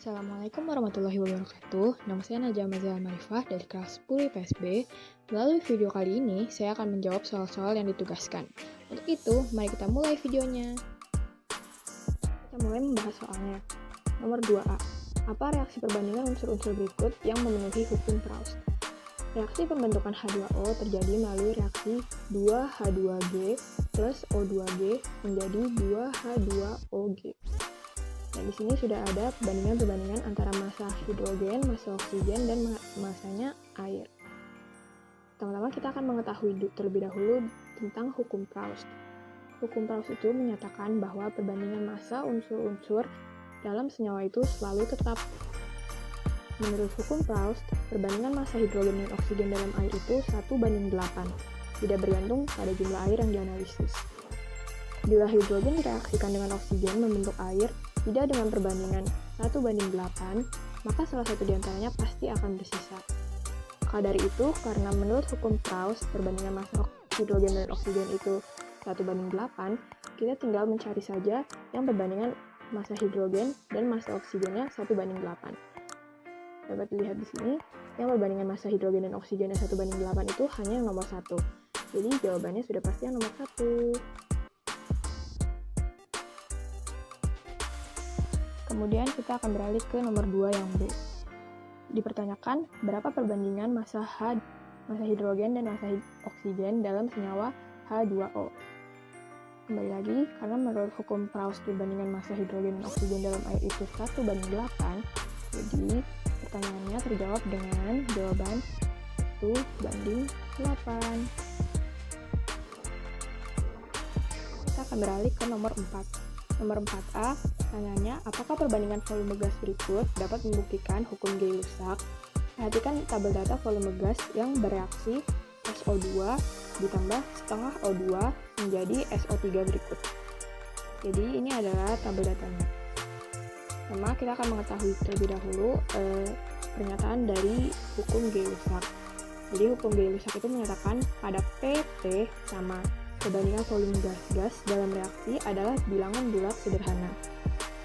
Assalamualaikum warahmatullahi wabarakatuh. Nama saya Najah Mazal Marifah dari kelas 10 IPSB. Melalui video kali ini, saya akan menjawab soal-soal yang ditugaskan. Untuk itu, mari kita mulai videonya. Kita mulai membahas soalnya. Nomor 2A. Apa reaksi perbandingan unsur-unsur berikut yang memenuhi hukum Proust? Reaksi pembentukan H2O terjadi melalui reaksi 2H2G plus O2G menjadi 2H2OG. Dan di sini sudah ada perbandingan antara massa hidrogen, massa oksigen, dan massanya air. Pertama-tama kita akan mengetahui terlebih dahulu tentang hukum Proust. Hukum Proust itu menyatakan bahwa perbandingan massa unsur-unsur dalam senyawa itu selalu tetap. Menurut hukum Proust, perbandingan massa hidrogen dan oksigen dalam air itu 1:8, tidak bergantung pada jumlah air yang dianalisis. Bila hidrogen direaksikan dengan oksigen membentuk air, tidak dengan perbandingan 1:8, maka salah satu di antaranya pasti akan bersisa. Maka dari itu, karena menurut hukum Proust, perbandingan massa hidrogen dan oksigen itu 1:8, kita tinggal mencari saja yang perbandingan massa hidrogen dan massa oksigennya 1:8. Dapat dilihat di sini, yang perbandingan massa hidrogen dan oksigennya 1:8 itu hanya yang nomor 1. Jadi jawabannya sudah pasti yang nomor 1. Kemudian kita akan beralih ke nomor 2 yang B. Dipertanyakan berapa perbandingan massa hidrogen dan massa oksigen dalam senyawa H2O. Kembali lagi, karena menurut hukum Proust perbandingan massa hidrogen dan oksigen dalam air itu 1:8, jadi pertanyaannya terjawab dengan jawaban 1:8. Kita akan beralih ke nomor 4. Nomor 4A, pertanyaannya, apakah perbandingan volume gas berikut dapat membuktikan hukum Gay-Lussac? Perhatikan tabel data volume gas yang bereaksi SO2 ditambah setengah O2 menjadi SO3 berikut. Jadi ini adalah tabel datanya. Pertama, kita akan mengetahui terlebih dahulu pernyataan dari hukum Gay-Lussac. Jadi hukum Gay-Lussac itu menyatakan pada PT sama perbandingan volume gas dalam reaksi adalah bilangan bulat sederhana.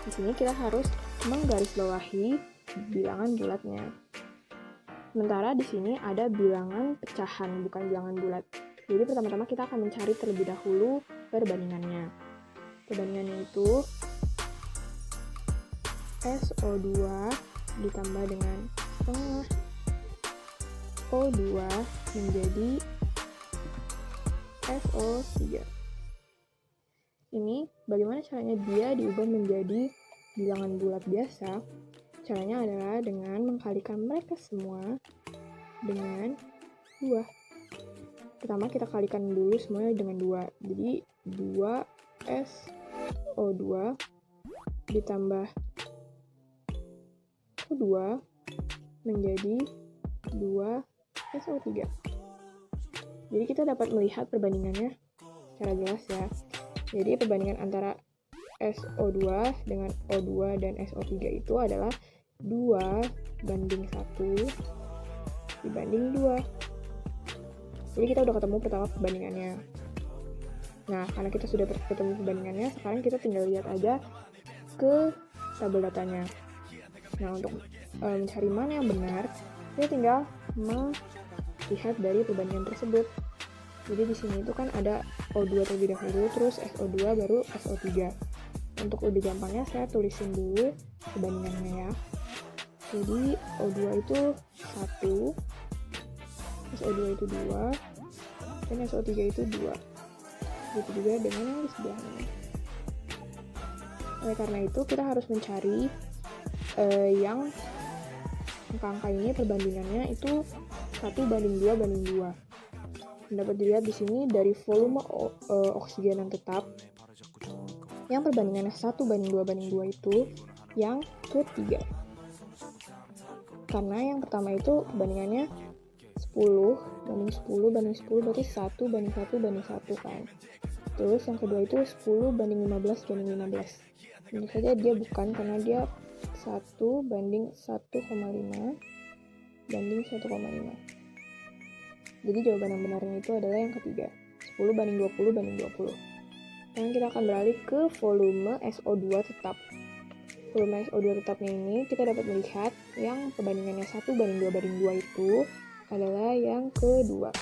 Di sini kita harus menggarisbawahi bilangan bulatnya. Sementara di sini ada bilangan pecahan, bukan bilangan bulat. Jadi pertama-tama kita akan mencari terlebih dahulu perbandingannya. Perbandingannya itu SO2 ditambah dengan setengah O2 menjadi SO3. Ini bagaimana caranya dia diubah menjadi bilangan bulat biasa? Caranya adalah dengan mengkalikan mereka semua dengan 2. Pertama kita kalikan dulu semuanya dengan 2. Jadi 2 SO2 ditambah O2 menjadi 2 SO3. Jadi kita dapat melihat perbandingannya secara jelas ya. Jadi perbandingan antara SO2 dengan O2 dan SO3 itu adalah 2:1 dibanding 2. Jadi kita udah ketemu pertama perbandingannya. Nah, karena kita sudah ketemu perbandingannya, sekarang kita tinggal lihat aja ke tabel datanya. Nah, untuk mencari mana yang benar, kita tinggal melihat dari perbandingan tersebut. Jadi di sini itu kan ada O2 terlebih dahulu, terus SO2 baru SO3. Untuk lebih gampangnya saya tulisin dulu perbandingannya ya. Jadi O2 itu 1, SO2 itu 2, dan SO3 itu 2. Begitu juga dengan yang di sebelahnya. Oleh karena itu kita harus mencari yang angka-angka ini perbandingannya itu 1:2:2. Dapat dilihat di sini dari volume oksigen yang tetap, yang perbandingannya 1:2:2 itu yang ketiga. Karena yang pertama itu perbandingannya 10:10:10 berarti 1:1:1 kan. Terus yang kedua itu 10:15:15. Tentu saja dia bukan, karena dia 1:1,5 banding 1,5. Jadi jawaban yang benarnya itu adalah yang ketiga, 10:20:20. Sekarang kita akan beralih ke volume SO2 tetap. volume SO2 tetapnya ini kita dapat melihat yang perbandingannya 1:2 itu adalah yang kedua.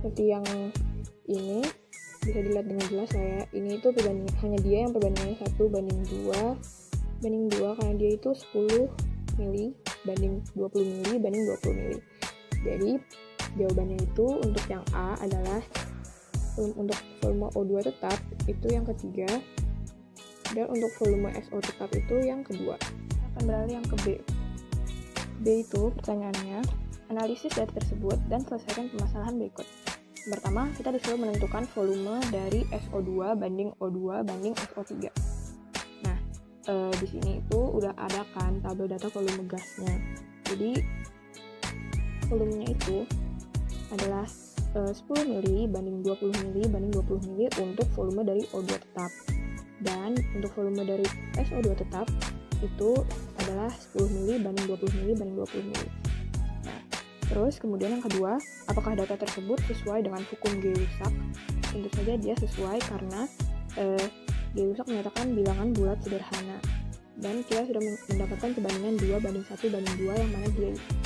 Seperti yang ini bisa dilihat dengan jelas ya. Ini itu hanya dia yang perbandingannya 1:2 karena dia itu 10 mili banding 20 mili banding 20 mili. Jadi jawabannya itu untuk yang A adalah untuk volume O2 tetap itu yang ketiga, dan untuk volume SO tetap itu yang kedua. Akan beralih yang ke B. B itu pertanyaannya, analisis data tersebut dan selesaikan permasalahan berikut. Pertama, kita disuruh menentukan volume dari SO2 banding O2 banding SO3. Nah, di sini itu udah ada kan tabel data volume gasnya. Jadi, volumenya itu adalah 10 mili banding 20 mili banding 20 mili untuk volume dari O2 tetap. Dan untuk volume dari SO2 tetap itu adalah 10 mili banding 20 mili banding 20 mili. Nah, terus kemudian yang kedua, apakah data tersebut sesuai dengan hukum Gay-Lussac? Tentu saja dia sesuai karena Gay-Lussac menyatakan bilangan bulat sederhana. Dan kita sudah mendapatkan perbandingan 2:1:2 yang mana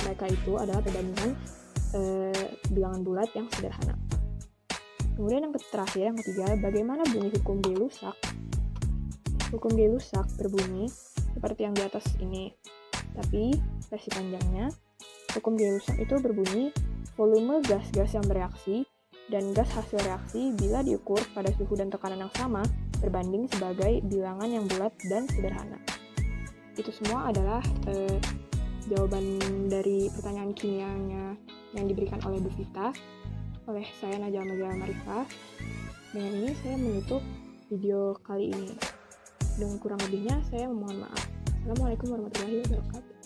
mereka itu adalah perbandingan bilangan bulat yang sederhana. Kemudian yang terakhir, yang ketiga, bagaimana bunyi hukum Gay-Lussac? Hukum Gay-Lussac berbunyi seperti yang di atas ini. Tapi versi panjangnya, hukum Gay-Lussac itu berbunyi volume gas-gas yang bereaksi dan gas hasil reaksi bila diukur pada suhu dan tekanan yang sama berbanding sebagai bilangan yang bulat dan sederhana. Itu semua adalah jawaban dari pertanyaan kimianya yang diberikan oleh Bu Vita, oleh saya Najwa Marifah. Dengan ini saya menutup video kali ini. Dengan kurang lebihnya saya memohon maaf. Assalamualaikum warahmatullahi wabarakatuh.